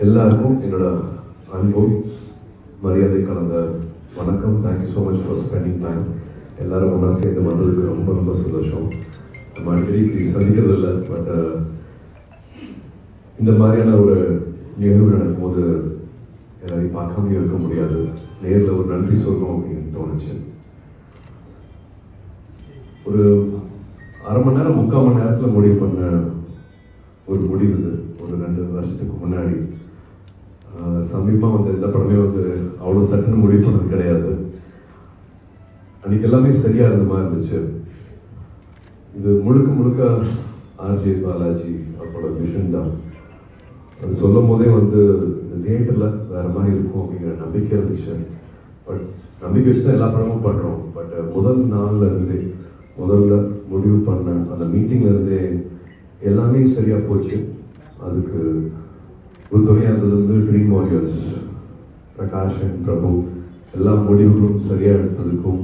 எல்லாருக்கும் என்னோட அன்பும் மரியாதை கலந்த வணக்கம். Thank you so much for spending time. எல்லாரும் ஒன்றா சேர்ந்து வந்ததுக்கு ரொம்ப ரொம்ப சந்தோஷம். நம்ம அடிக்கடி இப்படி சந்திக்கிறது இல்லை, பட் இந்த மாதிரியான ஒரு நிகழ்வு நடக்கும்போது எல்லாரையும் பார்க்காம இருக்க முடியாது. நேரில் ஒரு நன்றி சொல்லணும் அப்படின்னு தோணுச்சு. ஒரு அரை மணி நேரம் 3/4 மணி நேரத்தில் முடிவு பண்ண ஒரு முடிவு இது. ஒரு 2 வருஷத்துக்கு முன்னாடி சமீபமாக வந்து இந்த படமே வந்து அவ்வளோ சட்டுன்னு முடிவு பண்ணது கிடையாது. அன்றைக்கி எல்லாமே சரியாக இருந்த மாதிரி இருந்துச்சு. இது முழுக்க முழுக்க ஆர்ஜே பாலாஜி அவரோட விஷன் தான். அது சொல்லும் போதே வந்து இந்த தியேட்டரில் வேறு மாதிரி இருக்கும் அப்படிங்கிற நம்பிக்கை இருந்துச்சு. பட் நம்பிக்கை வச்சு தான் எல்லா படமும் பண்ணுறோம். பட் முதல் நாளில் இருந்தே முதல்ல முடிவு பண்ண அந்த மீட்டிங்கில் இருந்தே எல்லாமே சரியாக போச்சு. அதுக்கு ஒரு துணையாக இருந்தது வந்து ட்ரீம் வாரியர்ஸ், பிரகாஷ் அண்ட் பிரபு. எல்லா முடிவுகளும் சரியாக எடுத்ததுக்கும்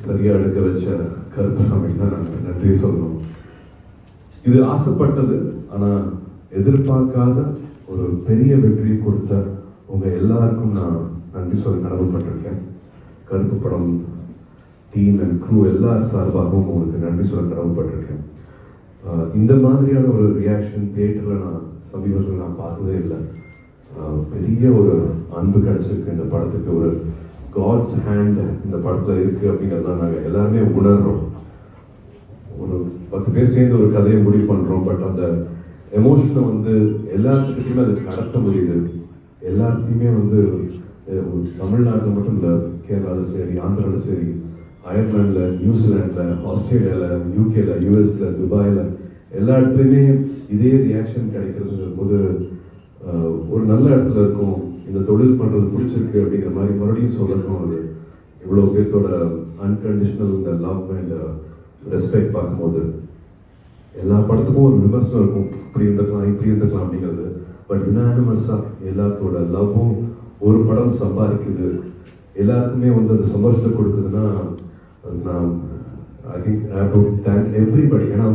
சரியாக எடுக்க வச்ச கருப்பசாமிக்கு தான் நாங்கள் நன்றி சொல்லணும். இது ஆசைப்பட்டது, ஆனால் எதிர்பார்க்காத ஒரு பெரிய வெற்றியை கொடுத்த உங்கள் எல்லாருக்கும் நான் நன்றி சொல்ல கடமைப்பட்டிருக்கேன். கருப்பு படம் டீம் அண்ட் க்ரூ எல்லார் சார்பாகவும் உங்களுக்கு நன்றி சொல்ல கடமைப்பட்டிருக்கேன். இந்த மாதிரியான ஒரு ரியாக்ஷன் தியேட்டரில் நான் சமீபத்தில் நான் பார்த்ததே இல்லை. பெரிய ஒரு அன்பு கிடச்சிருக்கு இந்த படத்துக்கு. ஒரு காட்ஸ் ஹேண்ட் இந்த படத்தில் இருக்குது அப்படிங்கிறத நாங்கள் எல்லாருமே உணர்கிறோம். ஒரு 10 பேர் சேர்ந்து ஒரு கதையை முடிவு பண்ணுறோம். பட் அந்த எமோஷனை வந்து எல்லாத்துக்கிட்டையுமே அது கடத்த முடியுது. எல்லாத்தையுமே வந்து தமிழ்நாட்டில் மட்டும் இல்லை, கேரளாவில் சரி, ஆந்திராவில் சரி, அயர்லாண்டில், நியூசிலாண்டில், ஆஸ்திரேலியாவில், யூகேல, யூஎஸில், துபாயில் எல்லா இடத்துலையுமே இதே ரியாக்ஷன் கிடைக்கிறதுங்கிற போது ஒரு நல்ல இடத்துல இருக்கும். இந்த தொழில் பண்ணுறது பிடிச்சிருக்கு அப்படிங்கிற மாதிரி மறுபடியும் சொல்ல தோணுது. இவ்வளோ பேர்த்தோட அன்கண்டிஷனல் இந்த லவ் அண்ட் ரெஸ்பெக்ட் பார்க்கும்போது எல்லா படத்துக்கும் ஒரு விமர்சனம் இருக்கும், இப்படி இருந்துக்கலாம் இப்படி இருந்துக்கலாம் அப்படிங்கிறது. பட் யுனானிமஸாக எல்லாத்தோட லவ்வும் ஒரு படம் சம்பாதிக்குது, எல்லாருக்குமே வந்து அது சந்தோஷத்தை கொடுக்குதுன்னா நான் I think I have to thank everybody. ஏன்னா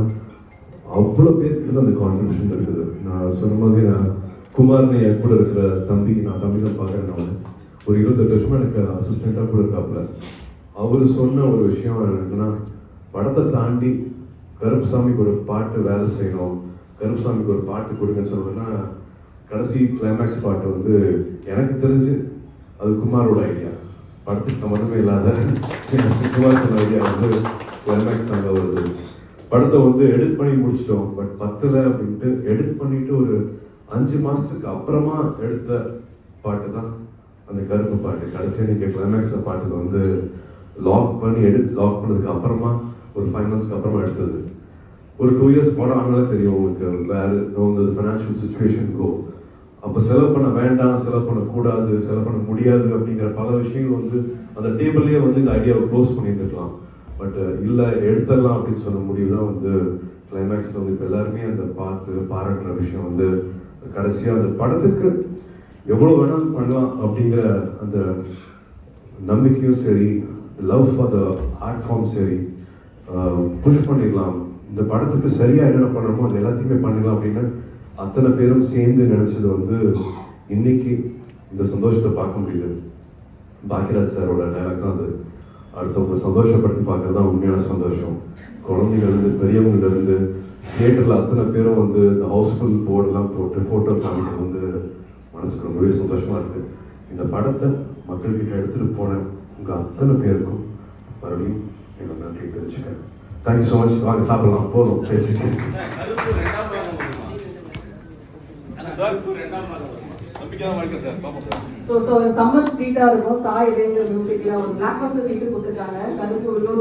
அவ்வளோ பேருக்கு அந்த கான்ட்ரிபியூஷன் இருக்குது. நான் சொன்ன மாதிரி நான் குமார்னு என் கூட இருக்கிற தம்பி, நான் தம்பி தான் பார்க்குறேன். நான் ஒரு 28 வருஷமாக எனக்கு அசிஸ்டண்ட்டாக கூட இருக்காப்புல. அவர் சொன்ன ஒரு விஷயம் என்னன்னா, படத்தை தாண்டி கருப்புசாமிக்கு ஒரு பாட்டு வேலை செய்யணும், கருப்புசாமிக்கு ஒரு பாட்டு கொடுங்கன்னு சொல்லுன்னா, கடைசி கிளைமேக்ஸ் பாட்டு வந்து எனக்கு தெரிஞ்சு அது குமாரோட ஐடியா. படத்துக்கு சம்மந்தமே இல்லாத குமார் சொன்ன ஐடியா வந்து கிளைமேக்ஸ் அங்கே வருது. படத்தை வந்து எடிட் பண்ணி முடிச்சிட்டோம். பட் 10ல் அப்படின்ட்டு எடிட் பண்ணிட்டு ஒரு 5 மாதத்துக்கு அப்புறமா எடுத்த பாட்டு தான் அந்த கருப்பு பாட்டு. கடைசியாக நீங்கள் கிளைமேக்ஸில் பாட்டுக்கு வந்து லாக் பண்ணி லாக் பண்ணதுக்கு அப்புறமா ஒரு 5 மந்த்ஸ்க்கு அப்புறமா எடுத்தது. ஒரு 2 இயர்ஸ் படம் ஆனாலே தெரியும் உங்களுக்கு வேறு இந்த ஃபினான்ஷியல் சுச்சுவேஷனுக்கோ. அப்போ செலவு பண்ண வேண்டாம், செலவு பண்ணக்கூடாது, செலவு பண்ண முடியாது அப்படிங்கிற பல விஷயங்கள் வந்து அந்த டேபிள்லேயே வந்து இந்த ஐடியாவை க்ளோஸ் பண்ணியிருந்துருக்கலாம். பட் இல்லை, எடுத்துடலாம் அப்படின்னு சொன்ன முடிவு தான் வந்து கிளைமேக்ஸில் வந்து இப்போ எல்லாருமே அந்த பார்த்து பாராட்டுற விஷயம் வந்து கடைசியாக அந்த படத்துக்கு எவ்வளோ வேணாலும் பண்ணலாம் அப்படிங்கிற அந்த நம்பிக்கையும் சரி, love for the art form சரி, புஷ் பண்ணிடலாம், இந்த படத்துக்கு சரியாக என்னென்ன பண்ணணுமோ அது எல்லாத்தையுமே பண்ணிடலாம் அப்படின்னு அத்தனை பேரும் சேர்ந்து நினச்சது வந்து இன்னைக்கு இந்த சந்தோஷத்தை பார்க்க முடியுது. பாக்கியராஜ் சாரோட டைலாக் தான் அது. அடுத்தவங்க சந்தோஷப்படுத்தி பார்க்கறது தான் உண்மையான சந்தோஷம். குழந்தைங்கள்லேருந்து பெரியவங்கலேருந்து தியேட்டரில் அத்தனை பேரும் வந்து இந்த ஹவுஸ்ஃபுல் போர்டெல்லாம் போட்டு ஃபோட்டோ காமிக்கிறது வந்து மனசுக்கு ரொம்பவே சந்தோஷமாக இருக்குது. இந்த படத்தை மக்கள்கிட்ட எடுத்துகிட்டு போன உங்கள் அத்தனை பேருக்கும் மறுபடியும் என்னோட நன்றி தெரிஞ்சுக்கிறேன். Thank you so much. வாங்க சாப்பிடலாம், போதும் பேசிட்டு. சம்மர் ட்ரீட்டா இருக்கும். சாய் ரேஞ்சர் மியூசிக்ல ஒரு பிளாக் பஸ்டர் வீட்டு கொடுத்துருக்காங்க. கருப்பு